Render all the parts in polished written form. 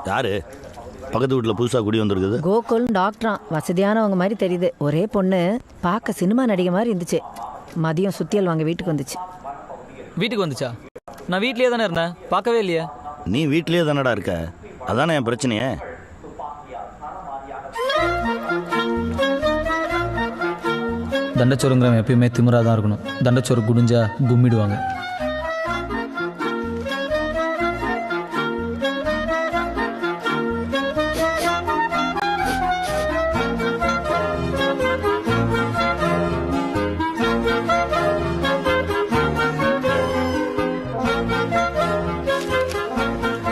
யாரு பக்கத்து வீட்டில் புதுசாக குடி வந்திருக்குது? கோகுல் டாக்டரான், வசதியானவங்க மாதிரி தெரியுது. ஒரே பொண்ணு, பார்க்க சினிமா நடிகை மாதிரி இருந்துச்சு. மதியம் சுத்தியல் வாங்க வீட்டுக்கு வந்துச்சு. வீட்டுக்கு வந்துச்சா? நான் வீட்லயே தானே இருந்தேன், பார்க்கவே இல்லையே. நீ வீட்லயே தானடா இருக்க, அதானே என் பிரச்சனையே. தண்டச்சோறுங்கிறவன் எப்பயுமே திமிரா தான் இருக்கணும். தண்டச்சோறு குடிஞ்சா கும்மிடுவாங்க.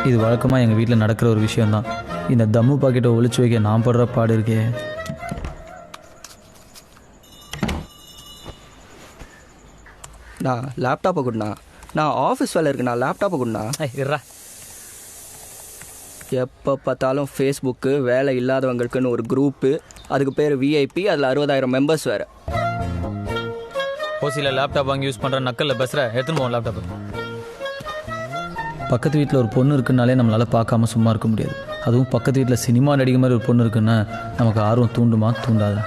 இது வழக்கமாக எங்கள் வீட்டில் நடக்கிற ஒரு விஷயந்தான். இந்த தம்மு பாக்கெட்டை ஒழிச்சு வைக்க நான் படுற பாடு இருக்கே. நான் லேப்டாப்பை கொடுண்ணா, நான் ஆஃபீஸ் வேலை இருக்குண்ணா, லேப்டாப்பை கொடுண்ணா. இருறா. எப்போ பார்த்தாலும் ஃபேஸ்புக்கு வேலை இல்லாதவங்களுக்குன்னு ஒரு குரூப்பு, அதுக்கு பேர் விஐபி, அதில் 60,000 மெம்பர்ஸ் வேறு. ஓசியில் லேப்டாப் வாங்கி யூஸ் பண்ணுற நக்கலில் பேசுகிற எடுத்துன்னு போவோம் லேப்டாப்பு. பக்கத்து வீட்டில் ஒரு பொண்ணு இருக்குன்னாலே நம்மளால் பார்க்காம சும்மா இருக்க முடியாது. அதுவும் பக்கத்து வீட்டில் சினிமா நடிகை மாதிரி ஒரு பொண்ணு இருக்குன்னா நமக்கு ஆர்வம் தூண்டுமா தூண்டாதா?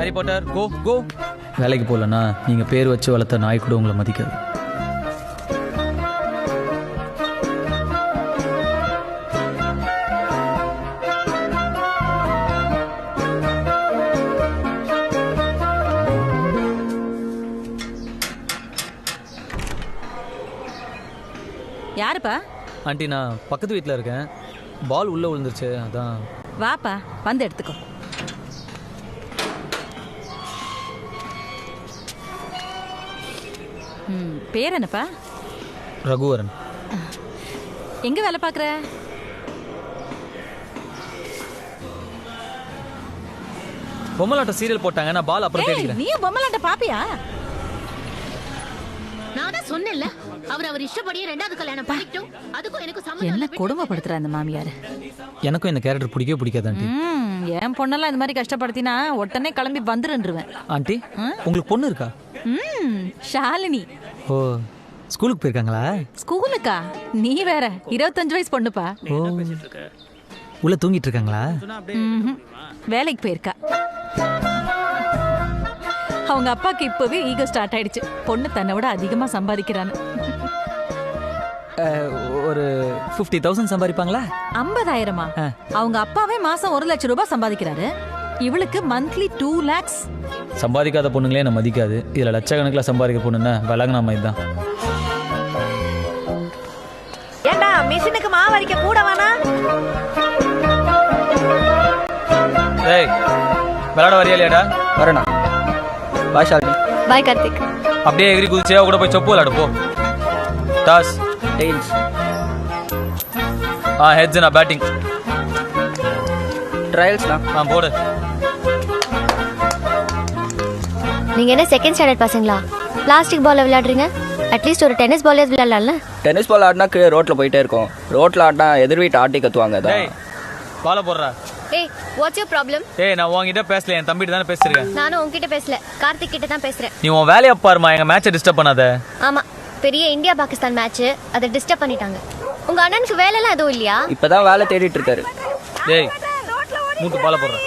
ஹாரி பாட்டர் கோ கோ. வேலைக்கு போகலன்னா நீங்கள் பேர் வச்சு வளர்த்த நாய் கூட உங்களை மதிக்காது. யாருப்பா? ஆண்டி, நான் பக்கத்து வீட்டில் இருக்கேன். பால் உள்ளே விழுந்துருச்சு, அதான். வாப்பா, வந்து எடுத்துக்கோ. பேர் என்னப்பா? ரகுவரன். எங்க வேலை பார்க்குற? பொம்மலாட்ட சீரியல் போட்டாங்க, நான் பால் அப்புறம் தேடிக்கிறேன். நீயும் பொம்மலாட்ட பாப்பியா? நான் தான் சொன்னேன்ல, அவர் இஷ்டப்படியே ரெண்டாவது கல்யாணம் பண்ணிட்டோம். அதுக்கும் எனக்கு சம்மதம். என்ன கொடுமைப்படுத்துற அந்த மாமியார். எனக்கும் இந்த கேரக்டர் பிடிக்கவே பிடிக்காது ஆண்டி. என் பொண்ணெல்லாம் இந்த மாதிரி கஷ்டப்படுத்தினா உடனே கிளம்பி வந்துருன்றுவேன். ஆண்டி, உங்களுக்கு பொண்ணு இருக்கா? ஷாலினி. ஓ, ஸ்கூலுக்கு போயிருக்காங்களா? ஸ்கூலுக்கா? நீ வேற, 25 வயசு பொண்ணுப்பா. ஓ, உள்ள தூங்கிட்டு இருக்காங்களா? வேலைக்கு போயிருக்கா. அவங்க அப்பாக்கு இப்பவே ஈகோ ஸ்டார்ட் ஆயிடுச்சு. பொண்ணு தன்னை விட அதிகமா சம்பாதிக்கிறான்னு. ஒரு 50,000 சம்பாதிப்பாங்களா? 50,000மா? அவங்க அப்பாவே மாசம் 1 லட்சம் ரூபாய் சம்பாதிக்கிறாரு. இவளுக்கு மந்த்லி 2 lakhs. சம்பாதிக்காத பொண்ணுங்களே என்ன மதிக்காது. இதுல லட்சக்கணக்கில் சம்பாதிக்க பொண்ணுன்னா விலகுனா மாதிரி தான். ஏண்டா மிஷினுக்கு மாவு அரைக்க கூட வேணா? ஏய், விளையாட வரியாலியாடா? வரேண்ணா. பாய் ஷாலினி. பாய் கார்த்திக். அப்படியே எகிரி குதிச்சே கூட போய் சொப்பு விளையாடு போ. டாஸ். டெய்ல்ஸ். ஹெட்ஸ். நான் பேட்டிங். ட்ரையல்ஸ்ண்ணா. போடு. நீங்க என்ன செகண்ட் ஸ்டாண்டர்ட் பசங்களா? பிளாஸ்டிக் பால்ல விளையாடுறீங்க? அட்லீஸ்ட் ஒரு டென்னிஸ் பால்ல விளையாடலாம்ல. டென்னிஸ் பால் ஆடினா ரோட்ல போயிட்டே இருக்கும். ரோட்ல ஆடினா எதிர் வீட்டு ஆட்டி கத்துவாங்க. டேய், பால போடுறா. ஏய், வாட்ஸ் யுவர் ப்ராப்ளம்? ஏய், நான் உன்கிட்ட பேசல, என் தம்பிட்ட தானே பேசிருக்கேன். நானும் உன்கிட்ட பேசல, கார்த்திக் கிட்ட தான் பேசுறேன். நீ உன் வேலைய பாருமா, எங்க மேட்சை டிஸ்டர்ப் பண்ணாத. ஆமா, பெரிய இந்தியா பாகிஸ்தான் மேட்ச், அதை டிஸ்டர்ப் பண்ணிட்டாங்க. உங்க அண்ணனுக்கு வேலை எல்லாம் எதுவும் இல்லையா? இப்பதான் வேலை தேடிட்டு இருக்காரு. டேய், மூட்டு பால போடுற.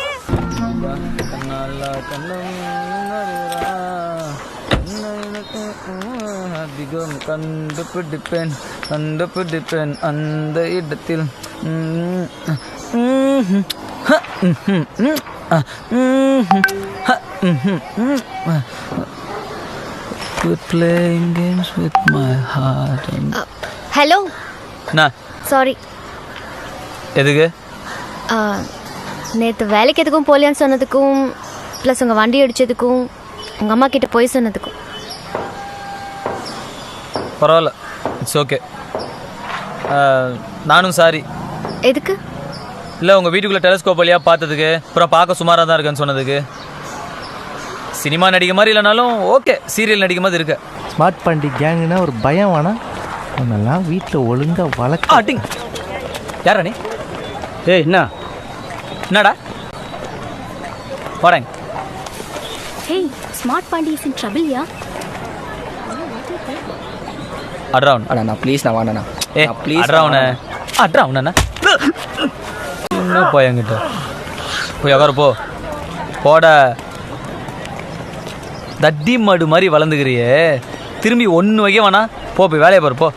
அதிகம் கண்டுபிடிப்பேன் அந்த இடத்தில். Playing games with my heart. Hello. Sorry. எதுக்கு? நேற்று வேலைக்கு எதுக்கும் போலியான்னு சொன்னதுக்கும், ப்ளஸ் உங்கள் வண்டி அடித்ததுக்கும், உங்கள் அம்மா கிட்ட போய் சொன்னதுக்கும். பரவாயில்ல, இட்ஸ் ஓகே. நானும் சாரி. எதுக்கு? இல்லை, உங்கள் வீட்டுக்குள்ளே டெலஸ்கோப் வழியாக பார்த்ததுக்கு, அப்புறம் பார்க்க சுமாராக தான் இருக்குன்னு சொன்னதுக்கு. சினிமா நடிகை மாதிரி இல்லைனாலும் ஓகே, சீரியல் நடிகை மாதிரி இருக்க. ஸ்மார்ட் பாண்டி கேங்குன்னா ஒரு பயம் வேணாம். அவனெல்லாம் வீட்டில் ஒழுங்காக வளர்க்க. ஆட்டிங். யாரா நீ? ஏய், என்னடா போறேன்? Hey, Smart Pandi is in trouble, yeah? அட்ராவன் அண்ணா நான் ப்ளீஸ் நான் வாண்ணா ஏ ப்ளீஸ் அட்ராவனே அட்ராவனா என்ன போய் என்கிட்ட போய் உக்கார போ போட தட்டி மாடு மாதிரி வளர்ந்துக்கிறியே திரும்பி ஒன்று வைக்க வேணா போ போய் வேலையை பாரு போ